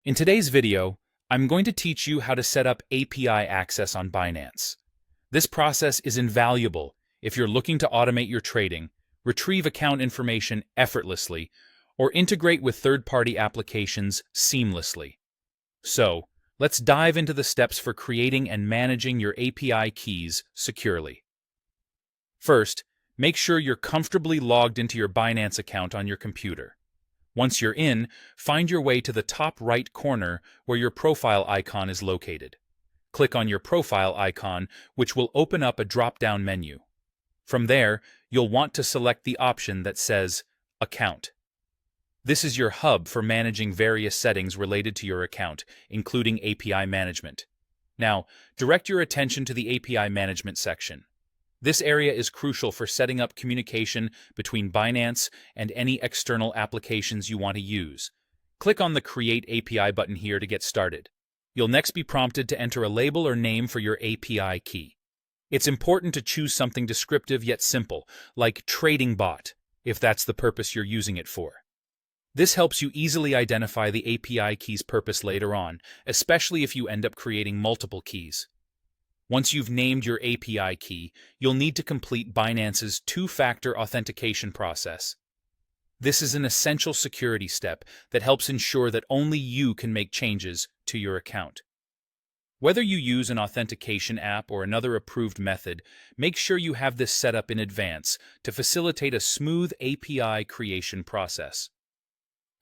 In today's video, I'm going to teach you how to set up API access on Binance. This process is invaluable if you're looking to automate your trading, retrieve account information effortlessly, or integrate with third-party applications seamlessly. So, let's dive into the steps for creating and managing your API keys securely. First, make sure you're comfortably logged into your Binance account on your computer. Once you're in, find your way to the top right corner where your profile icon is located. Click on your profile icon, which will open up a drop-down menu. From there, you'll want to select the option that says Account. This is your hub for managing various settings related to your account, including API management. Now, direct your attention to the API management section. This area is crucial for setting up communication between Binance and any external applications you want to use. Click on the Create API button here to get started. You'll next be prompted to enter a label or name for your API key. It's important to choose something descriptive yet simple, like Trading Bot, if that's the purpose you're using it for. This helps you easily identify the API key's purpose later on, especially if you end up creating multiple keys. Once you've named your API key, you'll need to complete Binance's two-factor authentication process. This is an essential security step that helps ensure that only you can make changes to your account. Whether you use an authentication app or another approved method, make sure you have this set up in advance to facilitate a smooth API creation process.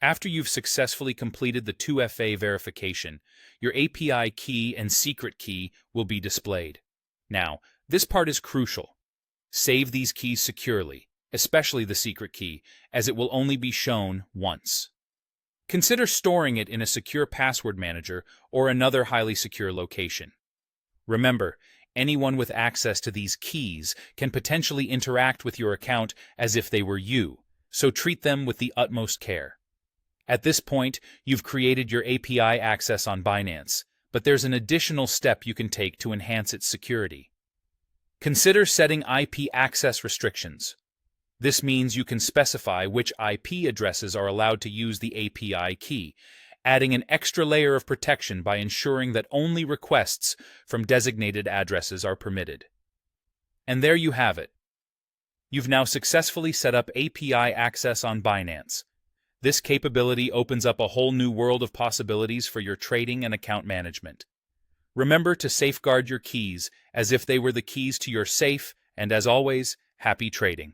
After you've successfully completed the 2FA verification, your API key and secret key will be displayed. Now, this part is crucial. Save these keys securely, especially the secret key, as it will only be shown once. Consider storing it in a secure password manager or another highly secure location. Remember, anyone with access to these keys can potentially interact with your account as if they were you, so treat them with the utmost care. At this point, you've created your API access on Binance, but there's an additional step you can take to enhance its security. Consider setting IP access restrictions. This means you can specify which IP addresses are allowed to use the API key, adding an extra layer of protection by ensuring that only requests from designated addresses are permitted. And there you have it. You've now successfully set up API access on Binance. This capability opens up a whole new world of possibilities for your trading and account management. Remember to safeguard your keys as if they were the keys to your safe, and as always, happy trading.